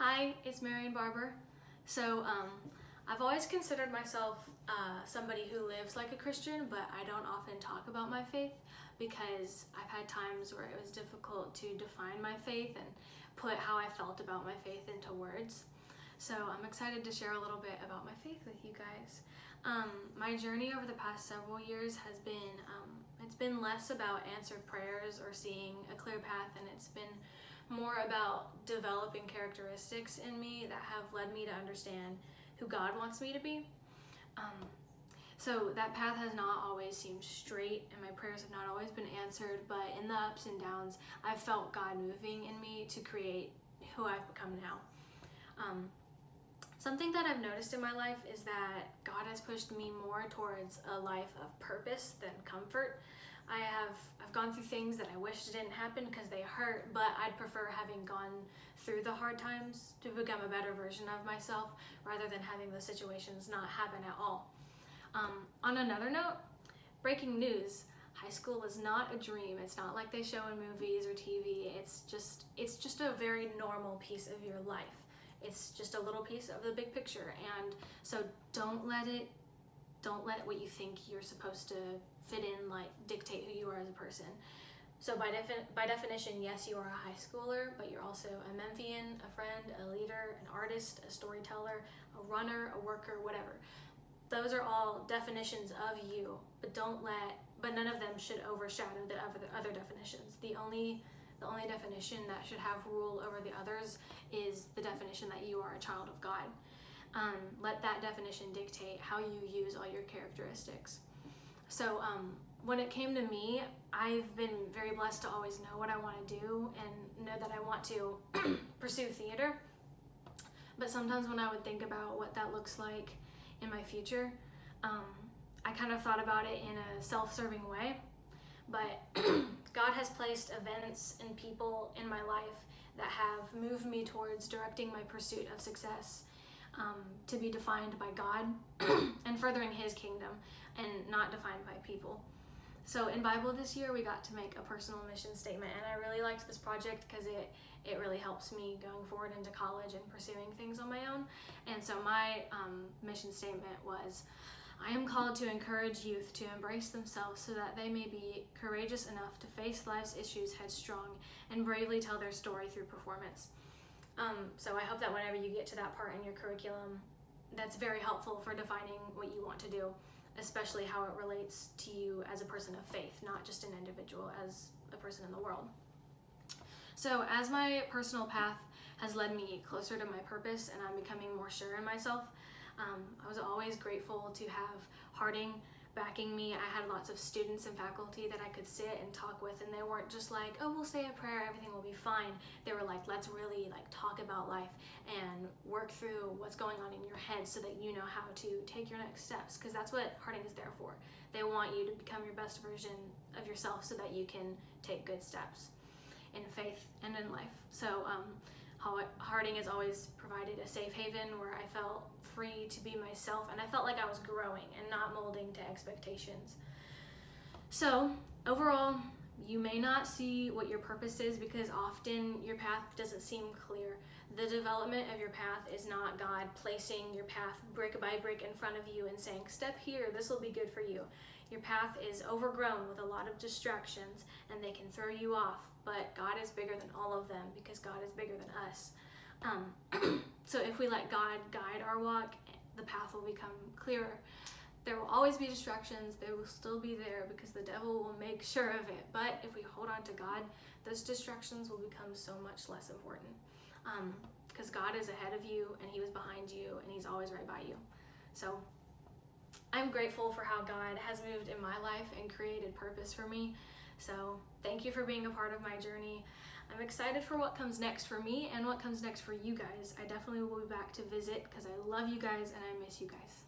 Hi, it's Marian Barber. I've always considered myself somebody who lives like a Christian, but I don't often talk about my faith because I've had times where it was difficult to define my faith and put how I felt about my faith into words. So I'm excited to share a little bit about my faith with you guys. My journey over the past several years has been, it's been less about answered prayers or seeing a clear path, and it's been more about developing characteristics in me that have led me to understand who God wants me to be. So that path has not always seemed straight, and my prayers have not always been answered, but in the ups and downs, I've felt God moving in me to create who I've become now. Something that I've noticed in my life is that God has pushed me more towards a life of purpose than comfort. I've gone through things that I wish didn't happen because they hurt, but I'd prefer having gone through the hard times to become a better version of myself rather than having the situations not happen at all. On another note, breaking news, high school is not a dream. It's not like they show in movies or TV. It's just a very normal piece of your life. It's just a little piece of the big picture, and so don't let what you think you're supposed to fit in dictate who you are as a person. So by definition, yes, you are a high schooler, but you're also a Memphian, a friend, a leader, an artist, a storyteller, a runner, a worker, whatever. Those are all definitions of you, but none of them should overshadow the other definitions. The only definition that should have rule over the others is the definition that you are a child of God. Let that definition dictate how you use all your characteristics. So when it came to me, I've been very blessed to always know what I want to do and know that I want to pursue theater. But sometimes when I would think about what that looks like in my future, I kind of thought about it in a self-serving way. But God has placed events and people in my life that have moved me towards directing my pursuit of success to be defined by God and furthering His kingdom and not defined by people. So in Bible this year, we got to make a personal mission statement, and I really liked this project because it really helps me going forward into college and pursuing things on my own. And so my mission statement was, I am called to encourage youth to embrace themselves so that they may be courageous enough to face life's issues headstrong and bravely tell their story through performance. So I hope that whenever you get to that part in your curriculum, that's very helpful for defining what you want to do, especially how it relates to you as a person of faith, not just an individual, as a person in the world. So as my personal path has led me closer to my purpose and I'm becoming more sure in myself, I was always grateful to have Harding backing me. I had lots of students and faculty that I could sit and talk with, and they weren't just like, oh, we'll say a prayer, everything will be fine. They were like, let's really talk about life and work through what's going on in your head so that you know how to take your next steps, because that's what Harding is there for. They want you to become your best version of yourself so that you can take good steps in faith and in life. So Harding has always provided a safe haven where I felt free to be myself, and I felt like I was growing and not molding to expectations. So overall, you may not see what your purpose is because often your path doesn't seem clear. The development of your path is not God placing your path brick by brick in front of you and saying, step here, this will be good for you. Your path is overgrown with a lot of distractions, and they can throw you off, but God is bigger than all of them because God is bigger than us. So if we let God guide our walk, the path will become clearer. There will always be distractions. They will still be there because the devil will make sure of it. But if we hold on to God, those distractions will become so much less important because God is ahead of you, and He was behind you, and He's always right by you. So I'm grateful for how God has moved in my life and created purpose for me. So thank you for being a part of my journey. I'm excited for what comes next for me and what comes next for you guys. I definitely will be back to visit because I love you guys and I miss you guys.